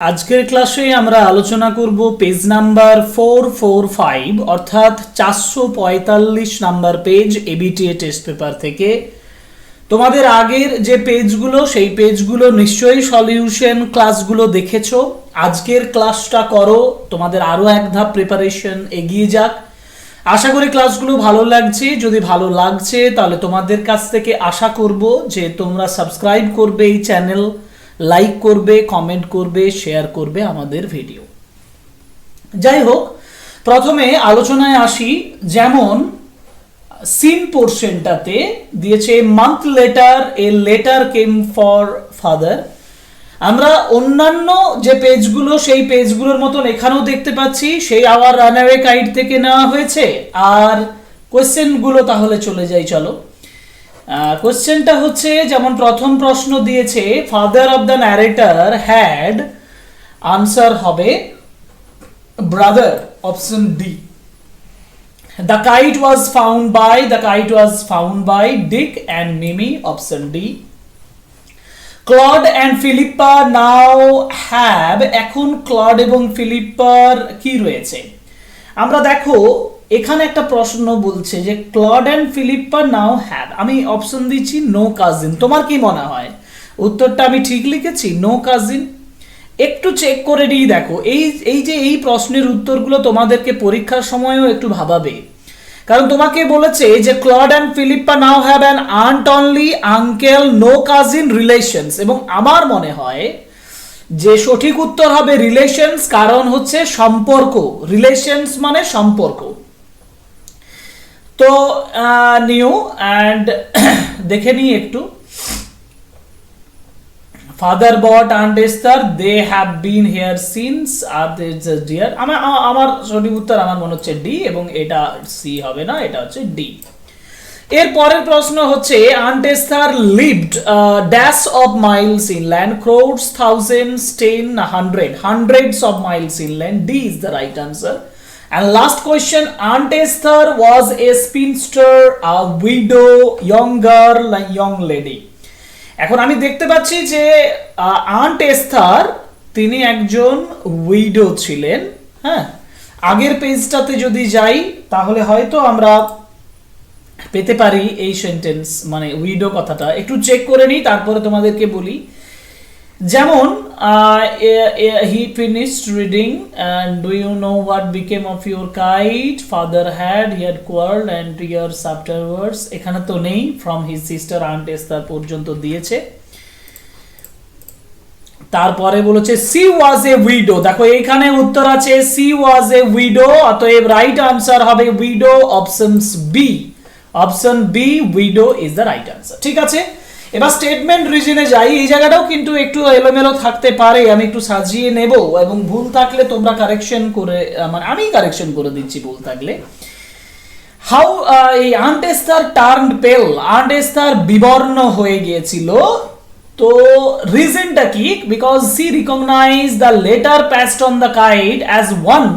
আজকের ক্লাসে আমরা আলোচনা করব পেজ নাম্বার 445 অর্থাৎ 445 number page ABTA test paper থেকে। তোমাদের আগের যে পেজগুলো সেই পেজগুলো নিশ্চয়ই সলিউশন ক্লাসগুলো দেখেছো। আজকের ক্লাসটা করো, তোমাদের আরও এক ধাপ প্রিপারেশন এগিয়ে যাক। আশা করি ক্লাসগুলো ভালো লাগছে। যদি ভালো লাগছে তাহলে তোমাদের কাছ থেকে আশা করব যে তোমরা সাবস্ক্রাইব করবে এই চ্যানেল, লাইক করবে, কমেন্ট করবে, শেয়ার করবে আমাদের ভিডিও। যাই হোক, প্রথমে আলোচনায় আসি। যেমন সিন পোর্শনটাতে দিয়েছে month letter a letter came for father. আমরা অন্যান্য যে পেজগুলো সেই পেজগুলোর মতন এখানেও দেখতে পাচ্ছি সেই আওয়ার রানওয়ে গাইড থেকে নেওয়া হয়েছে। আর কোয়েশ্চেনগুলো তাহলে চলে যাই, চলো। কোশ্চেনটা হচ্ছে, যেমন প্রথম প্রশ্ন দিয়েছে father of the narrator had, answer হবে brother, option D. The kite was found by Dick and Mimi, option D. Claude and Philippa now have, এখন ক্লড এবং ফিলিপ্পার কি রয়েছে? আমরা দেখো এখানে একটা প্রশ্ন বলছে যে Claude and Philippa now have, আমি অপশন দিচ্ছি নো কাজিন। তোমার কি মনে হয় উত্তরটা আমি ঠিক লিখেছি? No cousin. একটু চেক করে নিই, দেখো এই প্রশ্নের উত্তরগুলো তোমাদেরকে পরীক্ষার সময়ও একটু ভাবাবে। কারণ তোমাকে বলেছে যে Claude and Philippa now have an aunt only, uncle, no cousin, relations. এবং আমার মনে হয় যে সঠিক উত্তর হবে রিলেশনস, কারণ হচ্ছে সম্পর্ক। রিলেশনস মানে সম্পর্ক। তো নিউ অ্যান্ড দেখে নিই একটু। Father but aunt Esther, they have been here since, আর ডিয়ার। আমার সঠিক উত্তর আমার মনে হচ্ছে ডি, এবং এটা সি হবে না, এটা হচ্ছে ডি। এর পরের প্রশ্ন হচ্ছে aunt Esther lived dash of miles inland, crowds, thousands, 10, 100, hundreds of miles inland. D is the right answer. And last question, Aunt Esther was a spinster, a widow, young girl, a young lady. এখন আমি দেখতে পাচ্ছি যে aunt Esther তিনি একজন widow ছিলেন। হ্যাঁ, আগের পেজটাতে যদি যাই তাহলে হয়তো আমরা পেতে পারি এই সেন্টেন্স, মানে উইডো কথাটা একটু চেক করে নিই, তারপরে তোমাদেরকে বলি। যেমন he finished reading and do you know what became of your kite, father he had quarreled and years afterwards, এখানে তো নেই, from his sister Aunt Esther পর্যন্ত দিয়েছে। তারপরে বলেছে she was a widow, দেখো এখানে উত্তর আছে she was a widow, অতএব রাইট আনসার হবে widow, option B widow is the right answer। ঠিক আছে, এবার স্টেটমেন্ট রিজনে যাই। এই জায়গাটাও কিন্তু একটু এলোমেলো থাকতে পারে, আমি একটু সাজিয়ে নেব, এবং ভুল থাকলে তোমরা কারেকশন করে, মানে আমি কারেকশন করে দিচ্ছি ভুল থাকলে। হাউ এই aunt Esther turned pale, aunt Esther বিবর্ণ হয়ে গিয়েছিল। তো রিজনটা কি? Because she recognise the letter pasted on the kite as one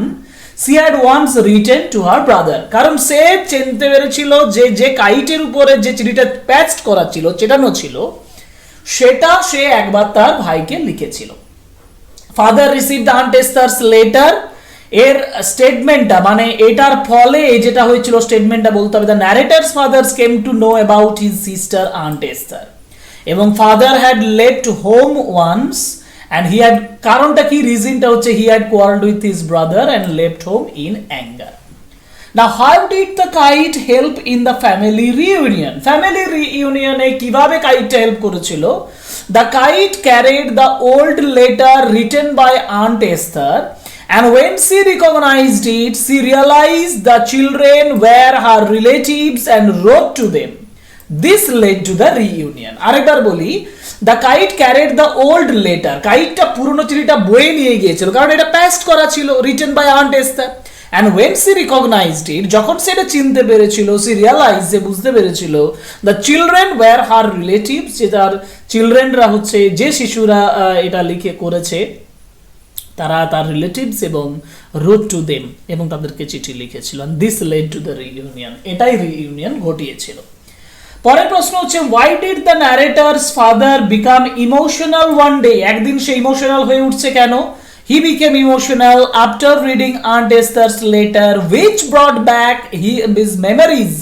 she had once written to her brother, কারণ সে চিনতে পেরেছিল যে কাইটের উপরে যে চিঠিটা প্যাচড করা ছিল, চেটানো ছিল, সেটা সে একবার তার ভাইকে লিখেছিল। ফাদার রিসিভড আন্ট এস্থারস লেটার, এর স্টেটমেন্টটা মানে এটার ফলে যেটা হয়েছিল স্টেটমেন্টটা বলতে হবে the narrator's father's came to know about his sister aunt Esther, এবং father had left home once and he had, কারণটা কি, রিজনটা হচ্ছে he had quarreled with his brother and left home in anger. Now how did the kite help in the family reunion? Family reunion এ কিভাবে কাইটটা help করেছিল? The kite carried the old letter written by Aunt Esther, and when she recognized it, she realized the children were her relatives and wrote to them. This led to the reunion. আরেকবার বলি, the kite carried the old letter, কাইটটা পুরনো চিঠিটা বয়ে নিয়ে গিয়েছিল, কারণ এটা প্যাস্ট করা ছিল, written by aunt Esther. And when she recognised it, যখন সেটা চিনতে পেরেছিল, সি রিয়ালাইজ, যে বুঝতে পেরেছিল, the children were her relatives, যে তার চিলড্রেনরা হচ্ছে, যে শিশুরা এটা লিখে করেছে তারা তার রিলেটিভস, এবং রোট টু দেম, এবং তাদেরকে চিঠি লিখেছিল। This led to the reunion, এটাই রিইউনিয়ন ঘটিয়েছিল। পরের প্রশ্ন হচ্ছে why did the narrator's father become emotional one day? একদিন সে ইমোশনাল হয়ে উঠছে কেন? He became emotional after reading Aunt Esther's letter which brought back his memories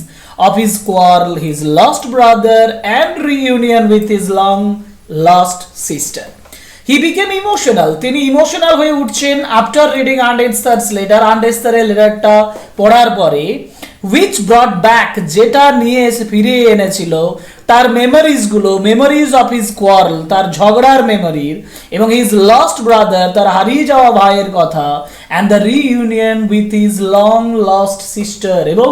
of his quarrel, his lost brother and reunion with his long lost sister. He became emotional. তিনি emotional হয়ে উঠছেন after reading Aunt Esther's letter, Aunt Esther এর লেটারটা পড়ার পরে, which brought back, যেটা নিয়ে এসে ফিরিয়ে এনেছিল তার মেমোরিজ অফ হিজ কোয়ারল, তার ঝগড়ার মেমোরির, এবং হিজ লস্ট ব্রাদার, তার হারিয়ে যাওয়া ভাইয়ের কথা, and the reunion with his long lost sister, এবং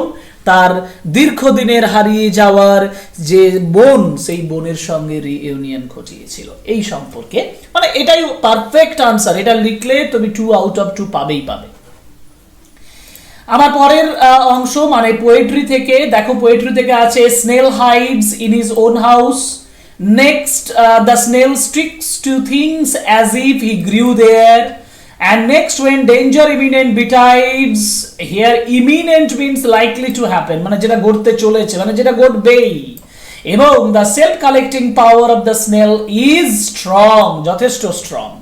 তার দীর্ঘদিনের হারিয়ে যাওয়ার যে বোন, সেই বোনের সঙ্গে রিইউনিয়ন ঘটিয়েছিল। এই সম্পর্কে মানে এটাই পারফেক্ট আনসার। এটা লিখলে তুমি 2 আউট অফ 2 পাবেই পাবে। আমার পরের অংশ মানে পোয়েট্রি থেকে, দেখো পোয়েট্রি থেকে আছে snail hides in his own house, next the snail sticks to things as if he grew there, and next when danger imminent betides, here imminent means likely to happen, মানে যেটা ঘটতে চলেছে, মানে যেটা ঘটবেই, এবং the self collecting power of the snail is strong, যথেষ্ট strong.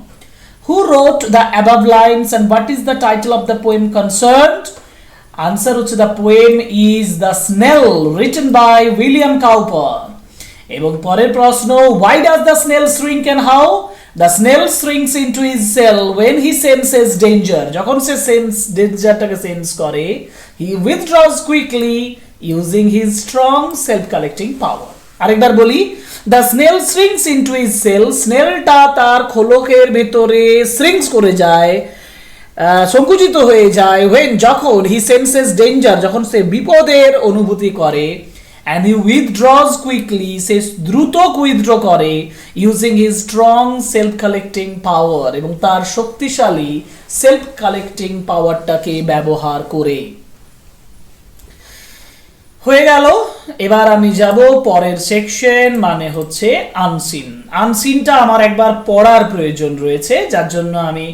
Who wrote the above lines and what is the title of the poem concerned? Answer হচ্ছে the poem is The Snail, written by William Cowper. এবং পরের প্রশ্ন, why does the snail shrink and how? The snail shrinks into his cell when he senses danger. যখন সে ডেঞ্জারটাকে sense করে, he withdraws quickly using his strong self-collecting power. আরেকবার বলি, the snail shrinks into his cell, স্নেলটা তার খোলকের ভেতরে shrinks করে যায়, সংকুচিত হয়ে যায়, when যখন he senses danger, যখন সে বিপদের অনুভূতি করে, and he withdraws quickly, সে দ্রুত উইথড্র করে, using his strong self collecting power, এবং তার শক্তিশালী সেলফ কালেক্টিং পাওয়ারটাকে ব্যবহার করে। হয়ে গেল। এবার আমি যাব পরের সেকশন, মানে হচ্ছে আনসিন। আনসিনটা আমার একবার পড়ার প্রয়োজন রয়েছে, যার জন্য আমি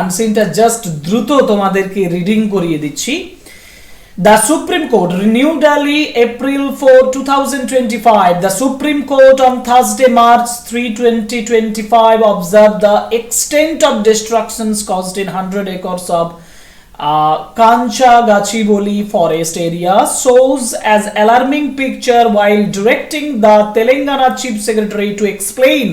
আনসিনটা জাস্ট দ্রুত তোমাদেরকে রিডিং করিয়ে দিচ্ছি। The Supreme Court, New Delhi, April 4, 2025. The Supreme Court on Thursday, March 3, 2025 observed the extent of destructions caused in 100 acres of Kancha Gachiboli forest area shows as alarming picture while directing the Telangana Chief Secretary to explain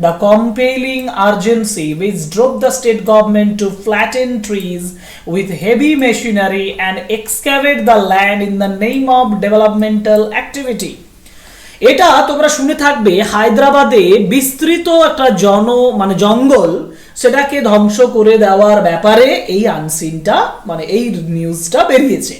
the compelling urgency which drove the state government to flatten trees with heavy machinery and excavate the land in the name of developmental activity. এটা তোমরা শুনে থাকবে, হায়দ্রাবাদে বিস্তৃত একটা জঙ্গল, সেটাকে ধ্বংস করে দেওয়ার ব্যাপারে এই আনসিনটা মানে এই নিউজটা বেরিয়েছে।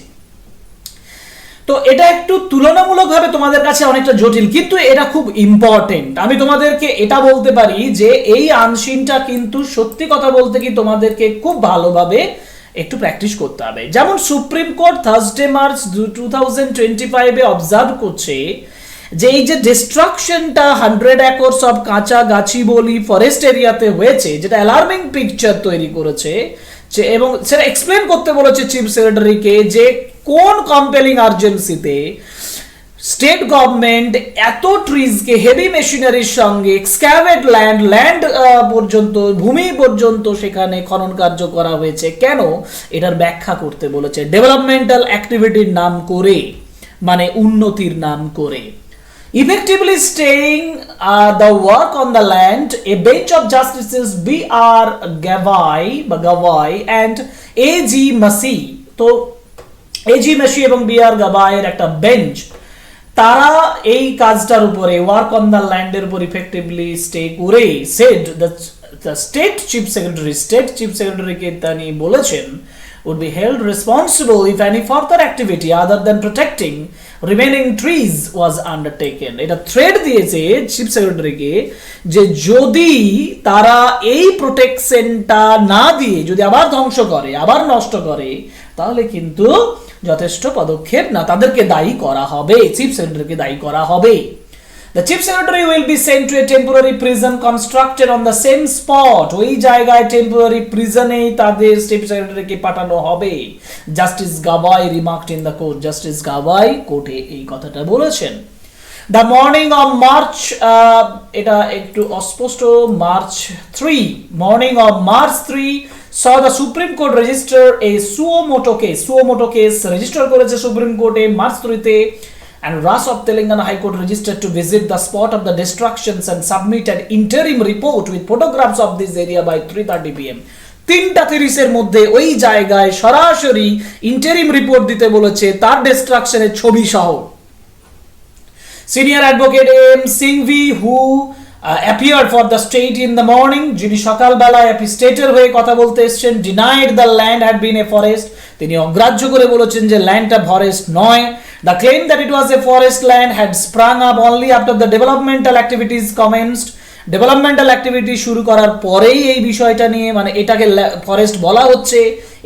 তো এটা একটু তুলনামূলকভাবে তোমাদের কাছে অনেকটা জটিল, কিন্তু এটা খুব ইম্পর্টেন্ট। আমি তোমাদেরকে এটা বলতে পারি যে এই আনসিনটা কিন্তু সত্যি কথা বলতে কি তোমাদেরকে খুব ভালোভাবে একটু প্র্যাকটিস করতে হবে। যেমন supreme court Thursday March 2025 observe করছে যে এই যে ডিস্ট্রাকশনটা 100 একর্স অফ কাঁচা গাছিবলি ফরেস্ট এরিয়াতে হয়েছে, যেটা অ্যালার্মিং পিকচার তৈরি করেছে, এবং সেটা এক্সপ্লেন করতে বলেছে চিফ সেক্রেটারিকে যে কোন কম্পেলিং আর্জেন্সিতে স্টেট গভর্নমেন্ট এত ট্রিজকে হেভি মেশিনারির সঙ্গে এক্সক্যাভেট ল্যান্ড পর্যন্ত, ভূমি পর্যন্ত সেখানে খনন কার্য করা হয়েছে, কেন এটার ব্যাখ্যা করতে বলেছে ডেভেলপমেন্টাল অ্যাক্টিভিটির নাম করে, মানে উন্নতির নাম করে। Effectively staying the work on the land, a bench of justices B.R. Gavai and A.G. Massey, তো A.G. Massey এবং B.R. Gavai এর একটা বেঞ্চ, তারা এই কাজটার উপরে ওয়ার্ক অন দ্য ল্যান্ডের উপর ইফেক্টিভলি স্টে করে সেড দ্য স্টেট চিফ সেক্রেটারিকে তিনি বলেছেন would be held responsible if any further activity other than protecting remaining trees was undertaken. এটা থ্রেড দিয়েছে চিফ সেক্রেটারিকে যে যদি তারা এই প্রোটেকশনটা না দিয়ে যদি আবার ধ্বংস করে, আবার নষ্ট করে, তাহলে কিন্তু যথেষ্ট পদক্ষেপ না, তাদেরকে দায়ী করা হবে, চিফ সেক্রেটারিকে দায়ী করা হবে। The chief secretary will be sent to a temporary prison constructed on the same spot. ওই জায়গায় টেম্পোরারি প্রিজনে তাদের চিফ সেক্রেটারিকে পাঠানো হবে। Justice Gavai remarked in the court, justice Gavai কোর্টে এই কথাটা বলেছেন। দ্য মর্নিং অফ মার্চ, এটা একটু অস্পষ্ট, March 3, morning of March 3 saw the Supreme Court register a suo moto case register করেছে সুপ্রিম কোর্টে মার্চ 3 তে, and RAS of Telangana High Court registered to visit the spot of the destructions and submit an interim report with photographs of this area by 3:30 pm. 3:30 এর মধ্যে ওই জায়গায় সরাসরি interim report দিতে বলেছে তার ডিস্ট্রাকশনের ছবি সহ। Senior advocate M Singhvi who appeared for the state in the morning, যিনি সকালবেলায় স্টেটের হয়ে কথা বলতে এসেছেন, denied the land had been a forest, তিনি অগ্রাহ্য করে বলেছেন যে ল্যান্ডটা ফরেস্ট নয়। The claim that it was a forest land had sprung up only after the developmental activities commenced, developmental activity শুরু করার পরেই এই বিষয়টা নিয়ে মানে এটাকে ফরেস্ট বলা হচ্ছে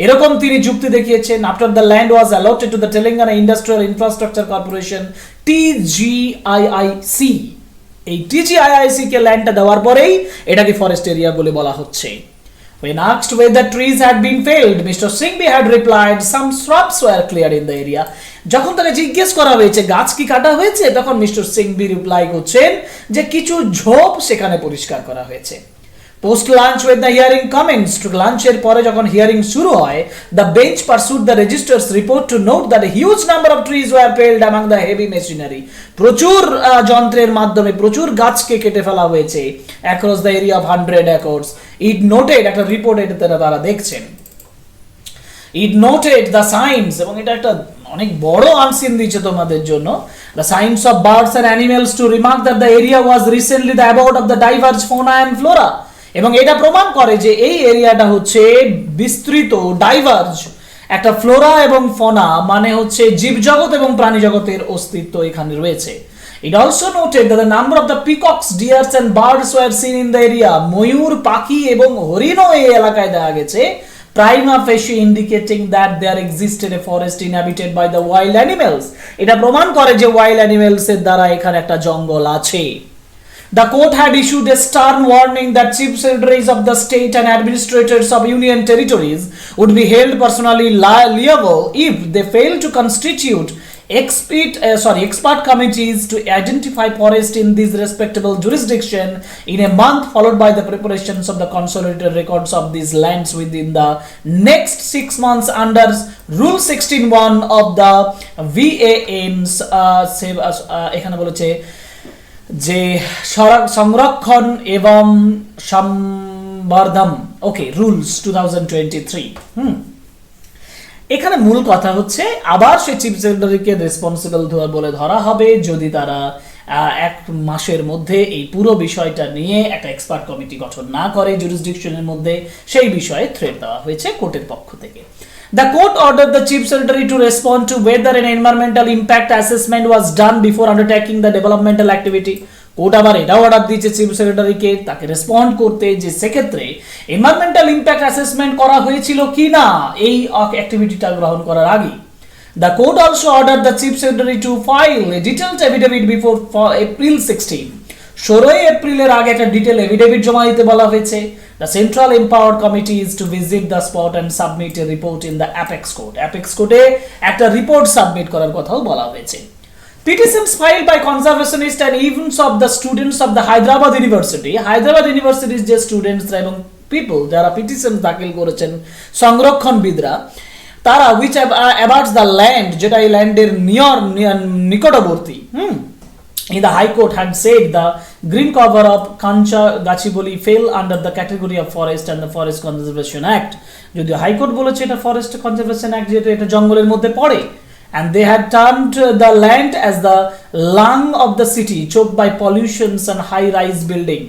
এরকম তিনি যুক্তি দেখিয়েছেন। After the land was allotted to the Telangana industrial infrastructure corporation TGIIC, এই TGIIC কে ল্যান্ডটা দেওয়ার পরেই এটাকে ফরেস্ট এরিয়া বলে বলা হচ্ছে। When asked whether trees had been felled, Mr. Singhvi had replied, some shrubs were cleared in the area. যখন তাকে জিজ্ঞেস করা হয়েছে গাছ কি কাটা হয়েছে, তখন মিস্টার সিংভি রিপ্লাই করছেন যে কিছু ঝোপ সেখানে পরিষ্কার করা হয়েছে। Post lunch with the hearing comments, লাঞ্চের পরে যখন হিয়ারিং শুরু হয়, the bench perused the registrar's report to note that a huge number of trees were felled among the heavy machinery, প্রচুর যন্ত্রের মাধ্যমে প্রচুর গাছকে কেটে ফেলা হয়েছে across the area of 100 acres. It noted, একটা রিপোর্ট এটা তারা দেখছেন, ইট নোটেড দ্য সাইন্স, এবং এটা একটা অনেক বড় আনসিন দিয়েছে তোমাদের জন্য, the signs of birds and animals to remark that the area was recently the abode of the diverse fauna and flora, এবং এটা প্রমাণ করে যে এই এরিয়াটা হচ্ছে বিস্তৃত ডাইভার্জ একটা ফ্লোরা এবং ফোনা, মানে হচ্ছে জীবজগৎ এবং প্রাণী জগতের অস্তিত্ব এখানে রয়েছে। It also noted that the number of the peacocks, deers and birds were seen in the area, ময়ূর, পাখি এবং হরিণও এই এলাকায় দেখা গেছে, prima facie indicating that there existed a forest inhabited by the wild animals, এটা প্রমাণ করে যে wild animals এর দ্বারা এখানে একটা জঙ্গল আছে। The court had issued a stern warning that chief secretaries of the state and administrators of union territories would be held personally liable if they fail to constitute expert committees to identify forest in this respectable jurisdiction in a month, followed by the preparations of the consolidated records of these lands within the next 6 months under Rule 16(1) of the VANs, এখানে বলেছে যে সংরক্ষণ এবং সম্বর্ধন, ওকে, rules 2023। এখানে মূল কথা হচ্ছে আবার সেই চিফ সেক্রেটারিকে রেসপন্সিবল বলে ধরা হবে যদি তারা 1 মাসের মধ্যে এই পুরো বিষয়টা নিয়ে একটা এক্সপার্ট কমিটি গঠন না করে জুরিসডিকশনের মধ্যে, সেই বিষয়ে থ্রেট দেওয়া হয়েছে কোর্টের পক্ষ থেকে। The court ordered the chief secretary to respond to whether an environmental impact assessment was done before undertaking the developmental activity. Court আবার এটাও অর্ডার দিয়েছে চিফ সেক্রেটারিকে তাকে রেসপন্ড করতে যে সেক্ষেত্রে এনভায়রনমেন্টাল ইম্প্যাক্ট অ্যাসেসমেন্ট করা হয়েছিল কিনা এই অ্যাক্টিভিটিটা গ্রহণ করার আগে। The court also ordered the chief secretary to file a detailed affidavit before April 16. 16 এপ্রিলের আগে একটা ডিটেল এফিডেভিট জমা দিতে বলা হয়েছে। The Central Empowered Committee is to visit the spot and submit a report in the Apex Court. Apex Court-এ একটা report submit করার কথাও বলা হয়েছে। Petitions filed by conservationists and even of the students of the Hyderabad University. Hyderabad University's যে students এবং people যারা petition দাখিল করেছেন সংরক্ষণবিদরা, তারা which abuts the land, যেটা এই ল্যান্ডের নিকটবর্তী, in the High Court had said the green cover of Kancha Gachiboli fell under the category of forest and the Forest Conservation Act. যদিও হাইকোর্ট বলেছে এটা ফরেস্ট কনজারভেশন অ্যাক্ট, যেটা এটা জঙ্গলের মধ্যে পড়ে, and they had termed the land as the lung of the city choked by pollutions and high rise building.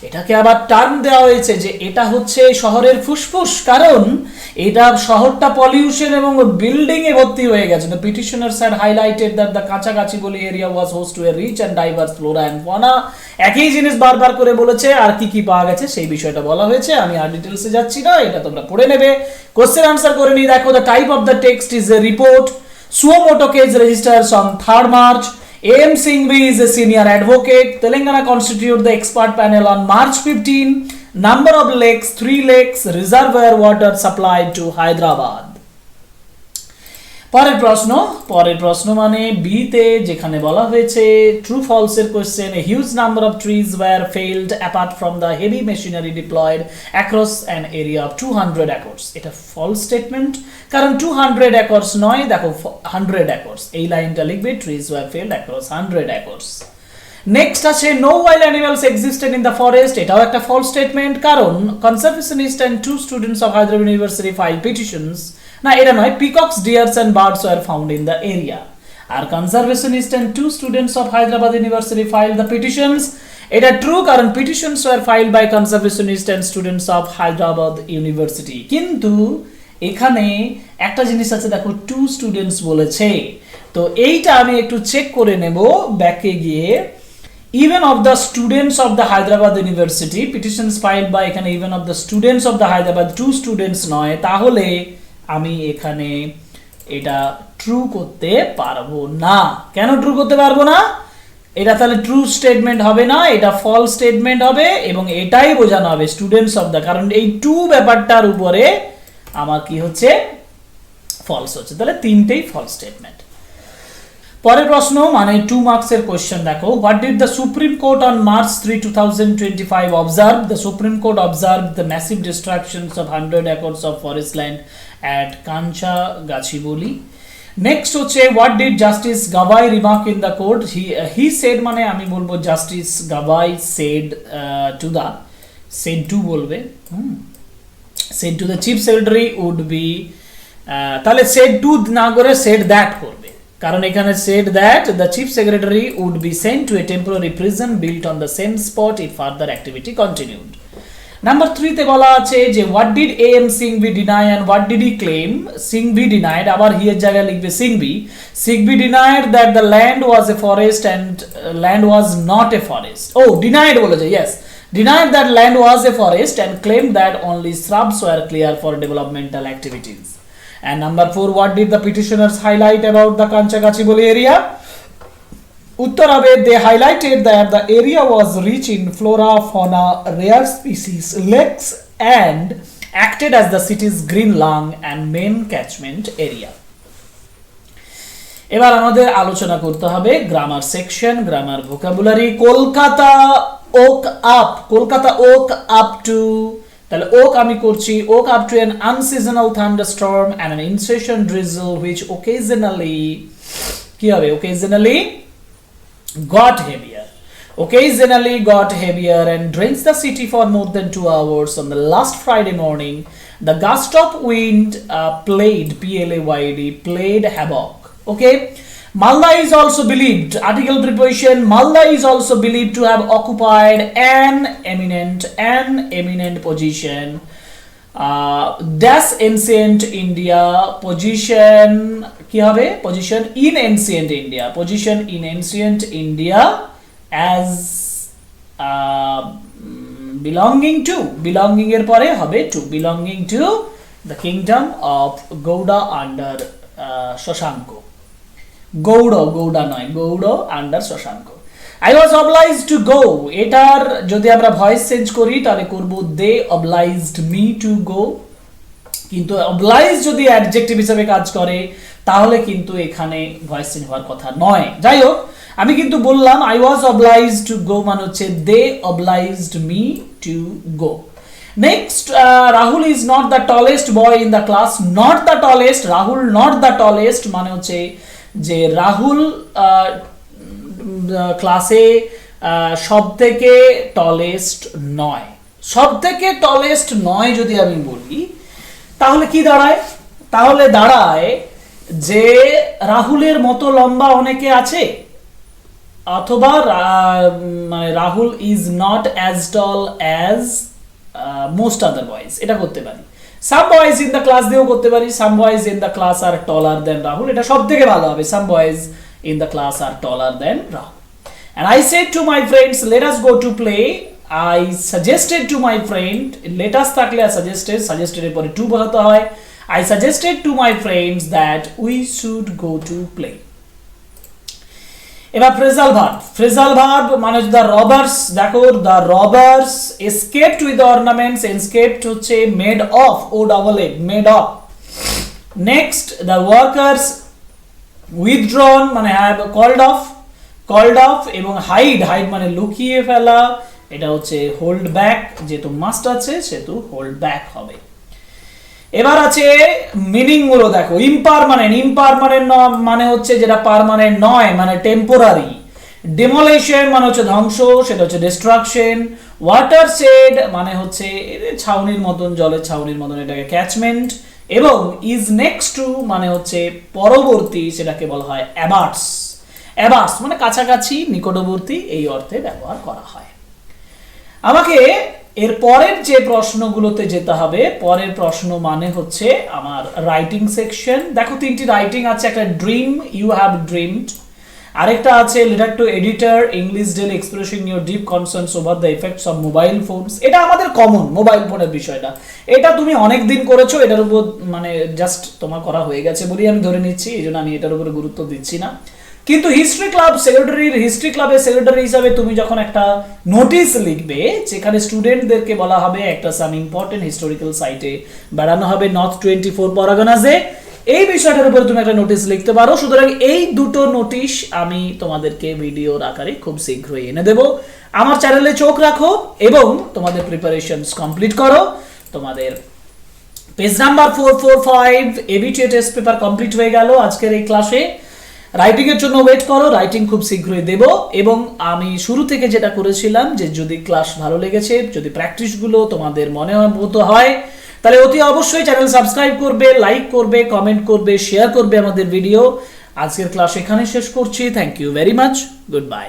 এটাকে আবার টার্ম দেওয়া হয়েছে যে এটা হচ্ছে শহরের ফুসফুস, কারণ এটা শহরটা পলিউশন এবং বিল্ডিং এ ভর্তি হয়ে গেছে। The petitioners had highlighted that the Kachagachiboli area was host to a rich and diverse flora and fauna. একই জিনিস বারবার করে বলেছে, আর কি কি পাওয়া গেছে সেই বিষয়টা বলা হয়েছে, আমি আর ডিটেইলসে যাচ্ছি না, এটা তোমরা পড়ে নেবে। কোশ্চেন আনসার করে নিয়ে দেখো। The type of the text is a report. Suo moto case registers on 3rd March. AM Singhvi is a senior advocate. Telangana constituted the expert panel on March 15. Number of lakes, 3 lakes, reservoir water supplied to Hyderabad. পরের প্রশ্ন মানে B তে যেখানে বলা হয়েছে true false এর question, a huge number of trees were felled apart from the heavy machinery deployed across an area of 200 acres. এটা false statement, কারণ 200 একর্স নয়, দেখো 100 একর্স, এই লাইনটা লিখবে trees were felled across 100 acres. Next আছে no wild animals existed in the forest, এটাও একটা ফলস স্টেটমেন্ট, কারণ conservationist and 2 students of Hyderabad University file petitions, না এটা নয়, peacocks, deers and birds were found in the area. আর conservationist and 2 students of Hyderabad University file the petitions, এটা true, কারণ petitions were filed by conservationist and students of Hyderabad University. কিন্তু এখানে একটা জিনিস আছে, দেখো 2 স্টুডেন্টস বলেছে, তো এইটা আমি একটু চেক করে নেব ব্যাকে গিয়ে। even of the students of the Hyderabad University petitions filed by এখানে even of the students of the Hyderabad 2 students নয়, তাহলে আমি এখানে এটা ট্রু করতে পারবো না। কেন ট্রু করতে পারবো না? এটা তাহলে ট্রু স্টেটমেন্ট হবে না, এটা ফলস স্টেটমেন্ট হবে, এবং এটাই বোঝানো হবে স্টুডেন্টস অফ দ্য, কারণ এই টু ব্যাপারটার উপরে আমার কি হচ্ছে, ফলস হচ্ছে, তাহলে তিনটেই ফলস স্টেটমেন্ট। পরের প্রশ্ন মানে 2 মার্কসের কোশ্চেন দেখো, what did the Supreme Court on March 3, 2025 observe? The Supreme Court observe the massive destructions of 100 acres of forest land at Kancha Gachibowli. Next হচ্ছে what did Justice Gavai remark in the court? He said মানে আমি বলবো Justice Gavai said to the, said to বলবে, said to the chief secretary would be, তাহলে said to না করে said that করবে, কারণ এখানে said that the chief secretary would be sent to a temporary prison built on the same spot if further activity continued. Number 3 তে বলা আছে যে what did AM Singhvi deny and what did he claim? Singhvi denied, আবার হি এর জায়গায় লিখবে Singhvi denied that the land was a forest and land was not a forest. Oh, denied বলেছে, yes, denied that land was a forest and claimed that only shrubs were clear for developmental activities. And number 4, what did the petitioners highlight about the Kanchagachiboli area? Uttar হবে, they highlighted that the area was rich in flora, fauna, rare species, lakes, and acted as the city's green lung and main catchment area. এবার আমাদের আলোচনা করতে হবে grammar section, grammar vocabulary. Kolkata woke up to, তাহলে okay আমি করছি woke up to an unseasonal thunderstorm and an incessant drizzle which occasionally কি হবে, occasionally got heavier and drenched the city for more than 2 hours on the last Friday morning. The gust of wind played havoc. Okay, Malda is also believed, article preposition, Malda is also believed to have occupied an eminent position dash ancient India, position কি হবে, position in ancient India as belonging এর পরে হবে to, belonging to the kingdom of Gauda under Shashanko. Gauda নয়, Gauda under Shashanka. I was obliged to go, এটার যদি আমরা voice change করি তাহলে করব they obliged me to go, কিন্তু obliged যদি অ্যাডজেক্টিভ হিসেবে কাজ করে তাহলে কিন্তু এখানে ভয়েস চেঞ্জ হওয়ার কথা নয়। যাই হোক, আমি কিন্তু বললাম I was obliged to go মানে হচ্ছে they obliged me to go. Next, Rahul is not the tallest boy in the class, not the tallest, Rahul not the tallest মানে হচ্ছে যে রাহুল ক্লাসে সব থেকে টলেস্ট নয়, যদি আমি বলি তাহলে কি দাঁড়ায়, তাহলে দাঁড়ায় যে রাহুলের মতো লম্বা অনেকে আছে, অথবা মানে Rahul is not as tall as most other boys, এটা করতে পারি। Some boys in the class দিয়েও করতে পারি, some boys in the class are taller than Rahul, এটা সব থেকে ভালো হবে, some boys in the class are taller than Rahul. And I said to my friends, let us go to play. I suggested to my friend, let us থাকলে suggested এর পরে to বসাতে হয়, I suggested to my friends that we should go to play. এবার phrasal verb মানে the robbers, দেখো the robbers escaped with ornaments, escaped হচ্ছে made off, ও ডাবল এড, made off. Next the workers withdrawn মানে have called off, এবং hide মানে লুকিয়ে ফেলা, এটা হচ্ছে হোল্ড ব্যাক, যেহেতু মাস্ট আছে সেহেতু হোল্ড ব্যাক হবে। এবার আছে মিনিং গুলো দেখো। ইমপারমানেন্ট মানে হচ্ছে যেটা পার্মানেন্ট নয়, মানে টেম্পোরারি। ডিমোলিশন মানে হচ্ছে ধ্বংস, সেটা হচ্ছে ডিস্ট্রাকশন। ওয়াটার শেড মানে হচ্ছে ছাউনির মতন, জলের ছাউনির মতন, এটাকে ক্যাচমেন্ট। এবং ইজ নেক্সট টু মানে হচ্ছে পরবর্তী, সেটাকে বলা হয় অ্যাবার্স মানে কাছাকাছি, নিকটবর্তী, এই অর্থে ব্যবহার করা হয়। আমাকে এর পরের যে প্রশ্নগুলোতে যেতে হবে। পরের প্রশ্ন মানে হচ্ছে আমার রাইটিং সেকশন। দেখো 3টি রাইটিং আছে। একটা ড্রিম, ইউ হ্যাভ ড্রিমড। আরেকটা আছে letter to editor, English daily expressing your deep concerns over the effects of mobile phones. এটা আমাদের কমন, মোবাইল ফোনের বিষয়টা। এটা তুমি অনেক দিন করেছো, এটার উপর মানে জাস্ট তোমার করা হয়ে গেছে বলেই আমি ধরে নিচ্ছি, এই জন্য আমি এটার উপরে গুরুত্ব দিচ্ছি না। কিন্তু হিস্ট্রি ক্লাবের সেক্রেটারি হিসাবে তুমি যখন একটা নোটিশ লিখবে, যেখানে স্টুডেন্টদেরকে বলা হবে একটা সাম ইম্পর্টেন্ট হিস্টোরিক্যাল সাইটে বেড়ানো হবে নর্থ 24 পরগনাসে, এই বিষয়টার উপরে তুমি একটা নোটিশ লিখতে পারো। সুতরাং এই দুটো নোটিশ আমি তোমাদেরকে ভিডিওর আকারে খুব শীঘ্রই এনে দেব। আমার চ্যানেলে চোখ রাখো এবং তোমাদের প্রিপারেশনস কমপ্লিট করো। তোমাদের page number 445 ABTA test paper complete হয়ে গেল আজকের এই ক্লাসে। রাইটিং এর জন্য ওয়েট করো, রাইটিং খুব শীঘ্রই দেব। এবং আমি শুরু থেকে যেটা করেছিলাম, যে যদি ক্লাস ভালো লেগেছে, যদি প্র্যাকটিসগুলো তোমাদের মনে মতো হয়, তাহলে অতি অবশ্যই চ্যানেল সাবস্ক্রাইব করবে, লাইক করবে, কমেন্ট করবে, শেয়ার করবে আমাদের ভিডিও। আজকের ক্লাস এখানে শেষ করছি। Thank you very much, good bye.